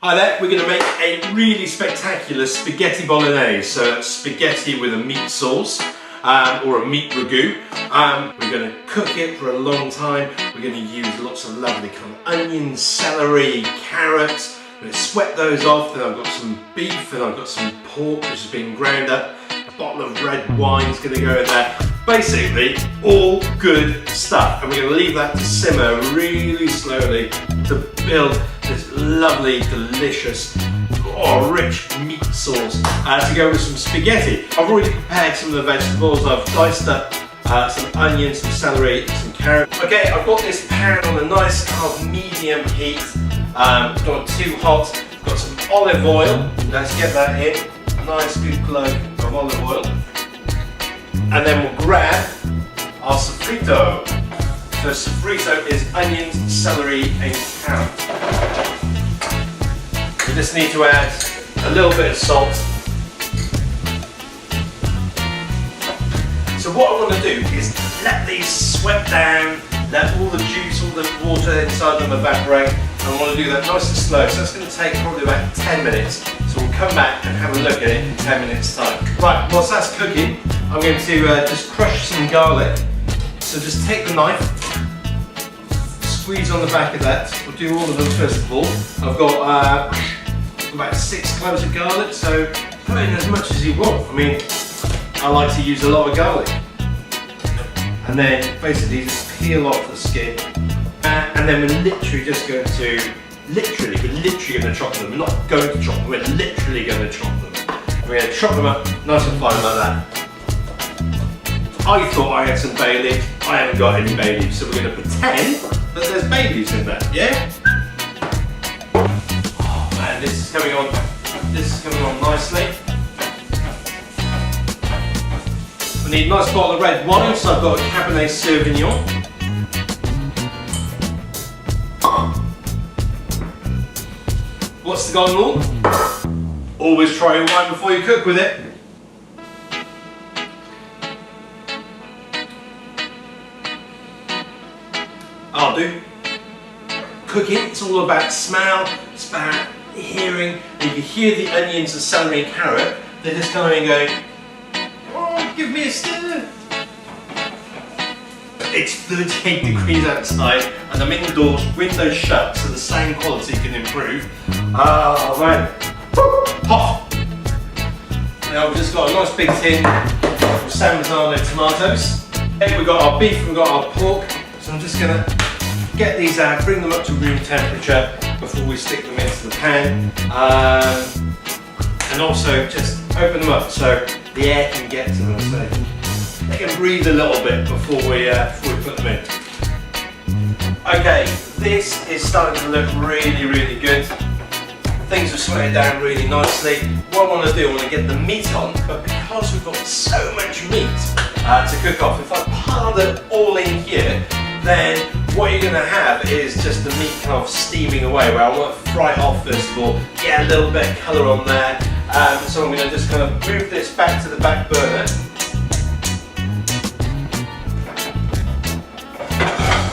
Hi there, we're going to make a really spectacular spaghetti bolognese. So that's spaghetti with a meat sauce or a meat ragu. We're going to cook it for a long time. We're going to use lots of lovely kind of onions, celery, carrots. I'm going to sweat those off. Then I've got some beef and I've got some pork which has been ground up. A bottle of red wine is going to go in there. Basically, all good stuff. And we're going to leave that to simmer really slowly to build this lovely, delicious, rich meat sauce to go with some spaghetti. I've already prepared some of the vegetables. I've diced up some onions, some celery, some carrot. Okay, I've got this pan on a nice kind of medium heat. Not too hot. Got some olive oil. Let's get that in. Nice good glug of olive oil. And then we'll grab our sofrito. So sofrito is onions, celery and carrot. We just need to add a little bit of salt. So what I want to do is let these sweat down, let all the juice, all the water inside them evaporate. And I want to do that nice and slow. So that's going to take probably about 10 minutes. So we'll come back and have a look at it in 10 minutes time. Right, whilst that's cooking, I'm going to just crush some garlic. So just take the knife, squeeze on the back of that. We'll do all of them first of all. I've got about 6 cloves of garlic, so put in as much as you want. I mean, I like to use a lot of garlic. And then basically just peel off the skin. And then we're literally just going to, we're literally going to chop them. We're not going to chop them, we're literally going to chop them. We're going to chop them up nice and fine like that. I thought I had some bay leaves. I haven't got any bay leaves, so we're going to pretend that there's bay leaves in there, yeah? Oh man, this is coming on. This is coming on nicely. We need a nice bottle of red wine, so I've got a Cabernet Sauvignon. What's the golden rule? Always try your wine before you cook with it. I'll do. Cooking, it's all about smell, it's about hearing. And you can hear the onions, the celery and carrot. They're just coming and going, oh, give me a stir. It's 38 degrees outside and I'm indoors, windows shut, so the sound quality can improve. Oh man, hot! Now we've just got a nice big tin of San Marzano tomatoes. Okay, we've got our beef, we've got our pork, so I'm just going to get these out, bring them up to room temperature before we stick them into the pan. And also just open them up so the air can get to them. So they can breathe a little bit before we put them in. Okay, this is starting to look really, really good. Things are sweating down really nicely. What I want to do, I want to get the meat on, but because we've got so much meat to cook off, if I pile it all in here, then what you're going to have is just the meat kind of steaming away, where I want to fry it off first of all, get a little bit of colour on there. So I'm going to just kind of move this back to the back burner.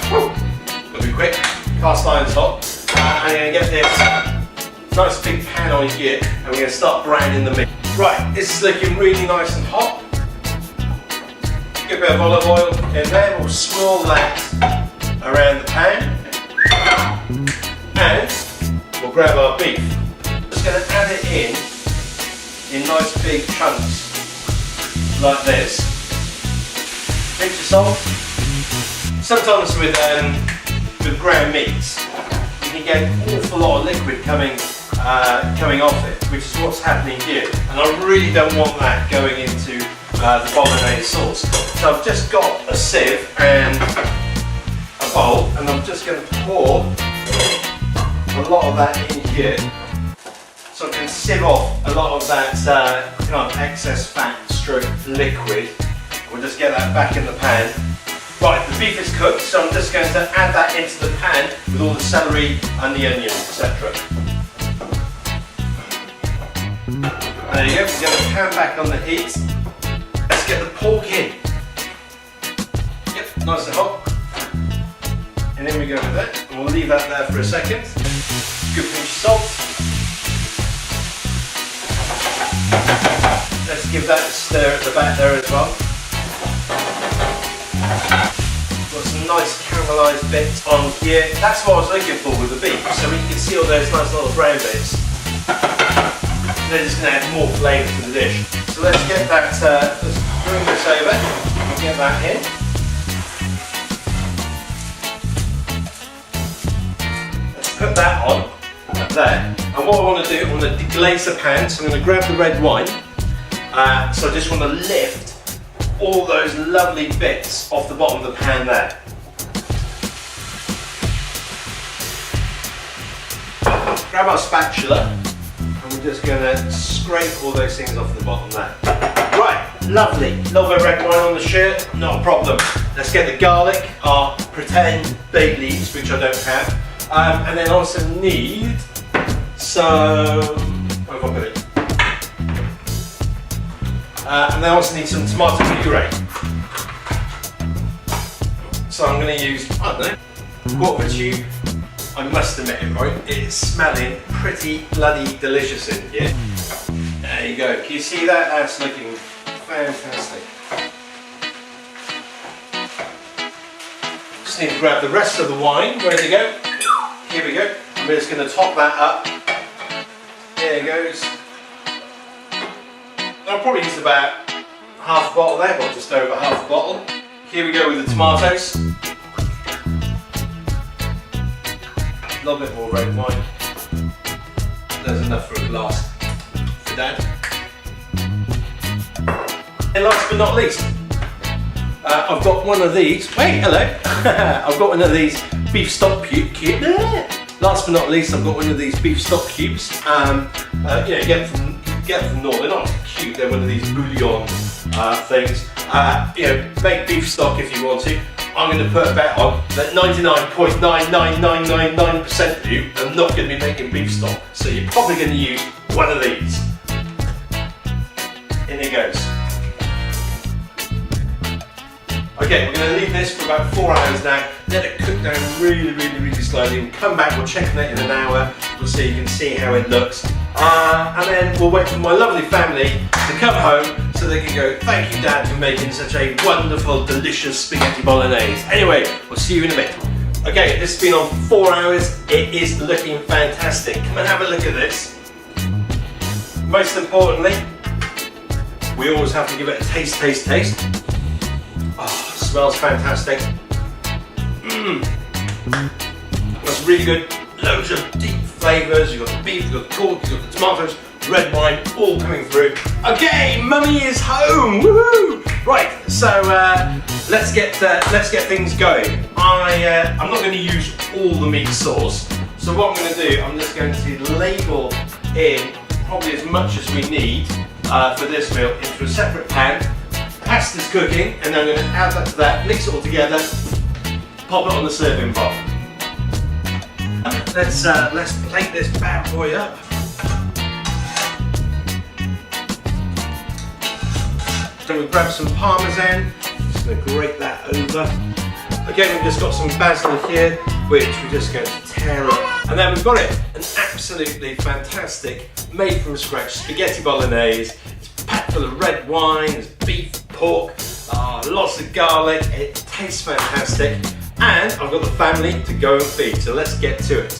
Gotta be quick, cast iron's hot. I'm going to get this nice big pan on here and we're going to start browning the meat. Right, this is looking really nice and hot. Get a bit of olive oil in there, we'll swirl that around the pan. And we'll grab our beef. Just going to add it in nice big chunks like this. Pinch of salt. Sometimes with ground meats, you can get an awful lot of liquid coming off it, which is what's happening here. And I really don't want that going into the bolognese sauce. So I've just got a sieve and a bowl, and I'm just going to pour a lot of that in here. So I can sieve off a lot of that kind of excess fat stroke liquid. We'll just get that back in the pan. Right, the beef is cooked, so I'm just going to add that into the pan with all the celery and the onions, etc. There you go, we get the pan back on the heat. Let's get the pork in. Yep, nice and hot. And then we go with that, and we'll leave that there for a second. Good pinch of salt. Let's give that a stir at the back there as well. Got some nice caramelised bits on here. That's what I was looking for with the beef. So you can see all those nice little brown bits. They're just going to add more flavour to the dish. So let's get that, let's bring this over and get that in. Let's put that on, there. And what I want to do, I want to deglaze the pan. So I'm going to grab the red wine. So I just want to lift all those lovely bits off the bottom of the pan there. Grab our spatula and we're just going to scrape all those things off the bottom there. Right, lovely. A little bit of red wine on the shirt, not a problem. Let's get the garlic, our pretend bay leaves, which I don't have. And then I also need some, where have I put it? And then I also need some tomato puree. So I'm going to use, I don't know, quarter of a tube. I must admit it, right? It's smelling pretty bloody delicious in here. There you go. Can you see that? That's looking fantastic. Just need to grab the rest of the wine. Ready to go? Here we go. I'm just going to top that up. There it goes. I'll probably use about half a bottle there, or just over half a bottle. Here we go with the tomatoes. A little bit more red wine. There's enough for a glass for Dad. And last but not least, I've got one of these. Wait, hello. I've got one of these beef stock cubes. Last but not least, I've got one of these beef stock cubes. You know, get them from North. They're not cute. They're one of these bouillon things. You know, make beef stock if you want to. I'm going to put a bet on that 99.99999% of you are not going to be making beef stock. So you're probably going to use one of these. In it goes. Okay, we're going to leave this for about 4 hours now. Let it cook down really slowly. We'll come back, we'll check on it in an hour. We'll see, you can see how it looks. And then we'll wait for my lovely family to come home so they can go, thank you Dad for making such a wonderful, delicious spaghetti bolognese. Anyway, we'll see you in a bit. Okay, this has been on for 4 hours. It is looking fantastic. Come and have a look at this. Most importantly, we always have to give it a taste. Oh, it smells fantastic. That's really good. Loads of deep flavours. You've got the beef, you've got the pork, you've got the tomatoes, red wine, all coming through. Okay, Mummy is home. Woohoo! Right, so let's get things going. I'm not going to use all the meat sauce. So what I'm going to do, I'm just going to label in probably as much as we need for this meal into a separate pan. Pasta's cooking, and then I'm going to add that to that, mix it all together, pop it on the serving pot. Let's plate this bad boy up. Then we grab some parmesan, just going to grate that over. Again, we've just got some basil here, which we're just going to tear up. And then we've got it, an absolutely fantastic, made from scratch spaghetti bolognese. It's packed full of red wine, there's beef, pork, lots of garlic. It tastes fantastic. And I've got the family to go and feed, so let's get to it.